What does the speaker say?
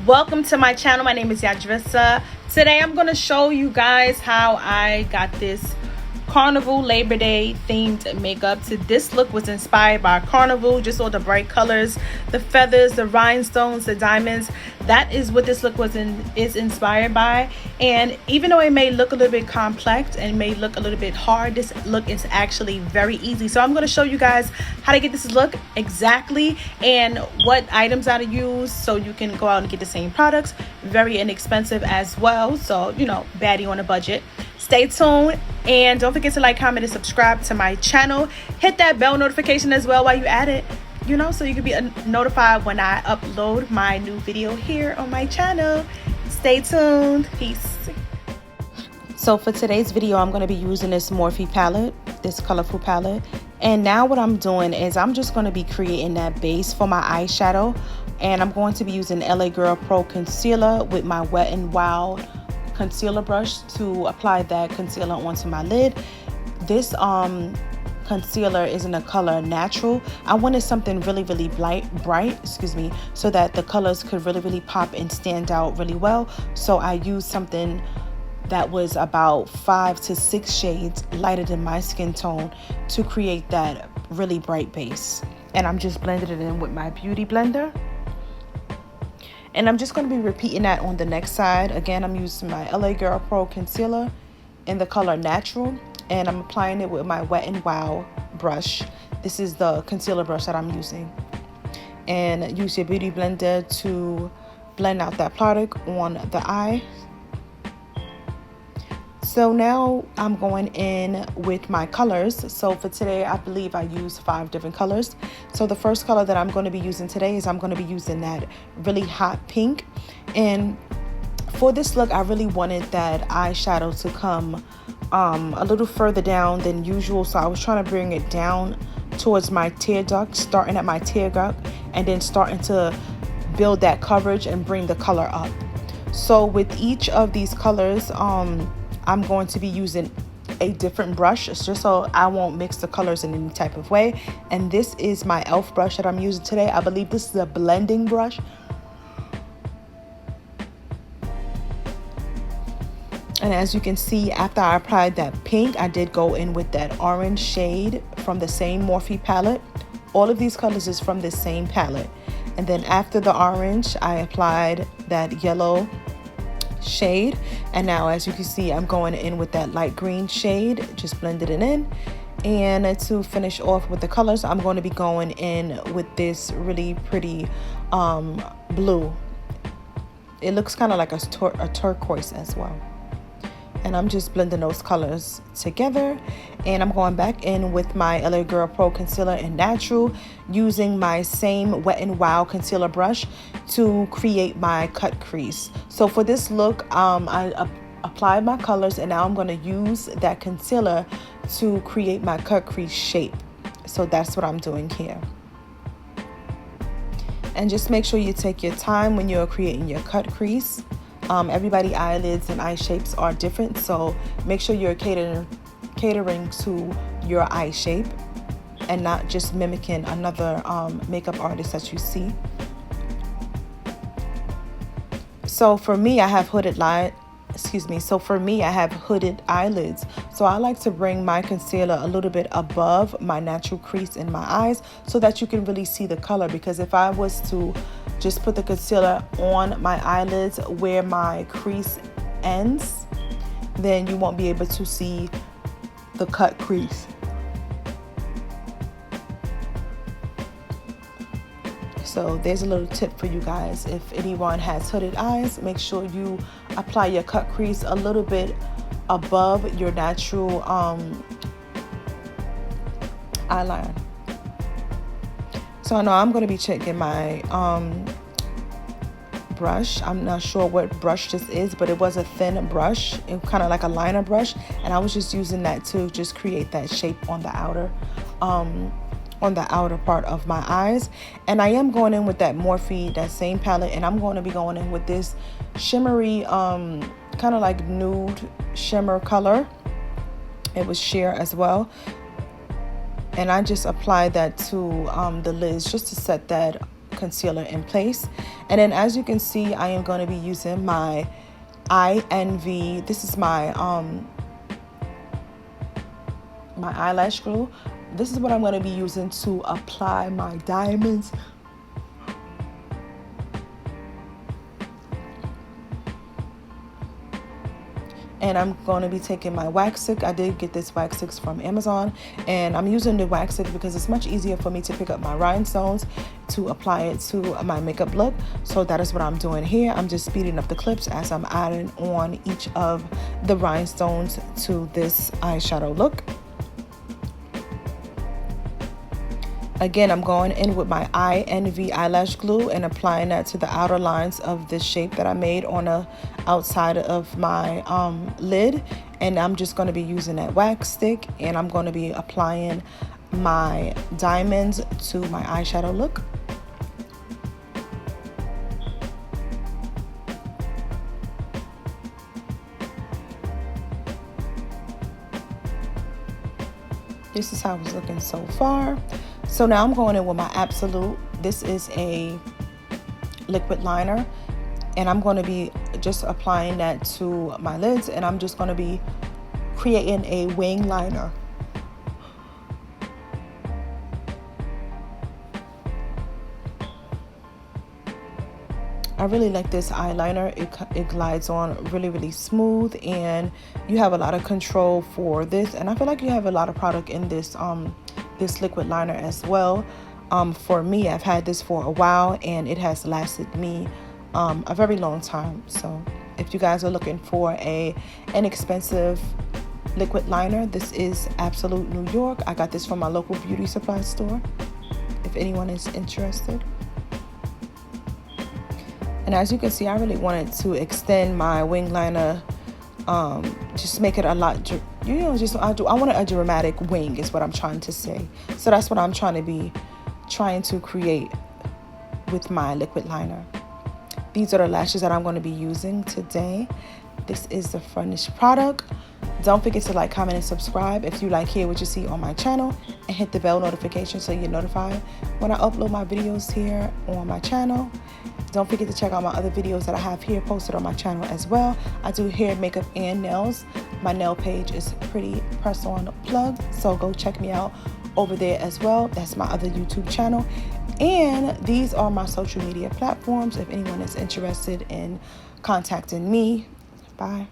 Welcome to my channel. My name is Yadrissa. Today I'm going to show you guys how I got this Carnival Labor Day themed makeup. So this look was inspired by Carnival, just all the bright colors, the feathers, the rhinestones, the diamonds. That is what this look is inspired by. And even though it may look a little bit complex and may look a little bit hard, this look is actually very easy. So I'm going to show you guys how to get this look exactly and what items I use so you can go out and get the same products. Very inexpensive as well. So, you know, baddie on a budget. Stay tuned and don't forget to like, comment, and subscribe to my channel. Hit that bell notification as well while you're at it, you know, so you can be notified when I upload my new video here on my channel. Stay tuned. Peace. So for today's video, I'm going to be using this Morphe palette, this colorful palette. And now what I'm doing is I'm just going to be creating that base for my eyeshadow. And I'm going to be using LA Girl Pro Concealer with my Wet n Wild concealer brush to apply that concealer onto my lid. This concealer is in the color Natural. I wanted something really bright, excuse me, so that the colors could really pop and stand out really well. So I used something that was about 5 to 6 shades lighter than my skin tone to create that really bright base. And I'm just blending it in with my beauty blender. And I'm just going to be repeating that on the next side. Again, I'm using my LA Girl Pro Concealer in the color Natural. And I'm applying it with my Wet n Wild brush. This is the concealer brush that I'm using. And use your beauty blender to blend out that product on the eye. So now I'm going in with my colors. So for today, I believe I used 5 different colors. So the first color that I'm going to be using today is I'm going to be using that really hot pink. And for this look, I really wanted that eyeshadow to come a little further down than usual. So I was trying to bring it down towards my tear duct, starting at my tear duct, and then starting to build that coverage and bring the color up. So with each of these colors, I'm going to be using a different brush just so I won't mix the colors in any type of way. And this is my e.l.f. brush that I'm using today. I believe this is a blending brush. And as you can see, after I applied that pink, I did go in with that orange shade from the same Morphe palette. All of these colors is from the same palette. And then after the orange, I applied that yellow shade. And now as you can see, I'm going in with that light green shade, just blended it in. And to finish off with the colors, I'm going to be going in with this really pretty blue. It looks kind of like a turquoise as well. And I'm just blending those colors together. And I'm going back in with my LA Girl Pro Concealer in Natural, using my same Wet n Wild concealer brush to create my cut crease. So for this look, I applied my colors, and now I'm going to use that concealer to create my cut crease shape. So that's what I'm doing here. And just make sure you take your time when you're creating your cut crease. Everybody's eyelids and eye shapes are different, so make sure you're catering to your eye shape and not just mimicking another makeup artist that you see. So for me, I have hooded eyelids. So I like to bring my concealer a little bit above my natural crease in my eyes so that you can really see the color. Because if I was to just put the concealer on my eyelids where my crease ends, then you won't be able to see the cut crease. So there's a little tip for you guys. If anyone has hooded eyes, make sure you apply your cut crease a little bit above your natural eyeline. So now I'm going to be checking my brush. I'm not sure what brush this is, but it was a thin brush, kind of like a liner brush, and I was just using that to just create that shape on the outer part of my eyes. And I am going in with that Morphe, that same palette, and I'm going to be going in with this shimmery kind of like nude shimmer color. It was sheer as well. And I just applied that to the lids just to set that concealer in place. And then as you can see, I am going to be using my INV. This is my my eyelash glue. This is what I'm going to be using to apply my diamonds. And I'm going to be taking my wax stick. I did get this wax stick from Amazon, and I'm using the wax stick because it's much easier for me to pick up my rhinestones to apply it to my makeup look. So that is what I'm doing here. I'm just speeding up the clips as I'm adding on each of the rhinestones to this eyeshadow look. Again, I'm going in with my INV eyelash glue and applying that to the outer lines of this shape that I made on the outside of my lid. And I'm just going to be using that wax stick, and I'm going to be applying my diamonds to my eyeshadow look. This is how it's looking so far. So now I'm going in with my Absolute. This is a liquid liner, and I'm going to be just applying that to my lids, and I'm just going to be creating a wing liner. I really like this eyeliner. It glides on really smooth, and you have a lot of control for this, and I feel like you have a lot of product in this this liquid liner as well. For me, I've had this for a while, and it has lasted me a very long time. So if you guys are looking for an inexpensive liquid liner, this is Absolute New York. I got this from my local beauty supply store, if anyone is interested. And as you can see, I really wanted to extend my wing liner, just make it a lot, you know, just I wanted a dramatic wing is what I'm trying to say. So that's what I'm trying to create with my liquid liner. These are the lashes that I'm going to be using today. This is the finished product. Don't forget to like, comment, and subscribe if you like hear what you see on my channel, and hit the bell notification so you're notified when I upload my videos here on my channel. Don't forget to check out my other videos that I have here posted on my channel as well. I do hair, makeup, and nails. My nail page is Pretty Press On Plug, so go check me out over there as well. That's my other YouTube channel. And these are my social media platforms if anyone is interested in contacting me. Bye.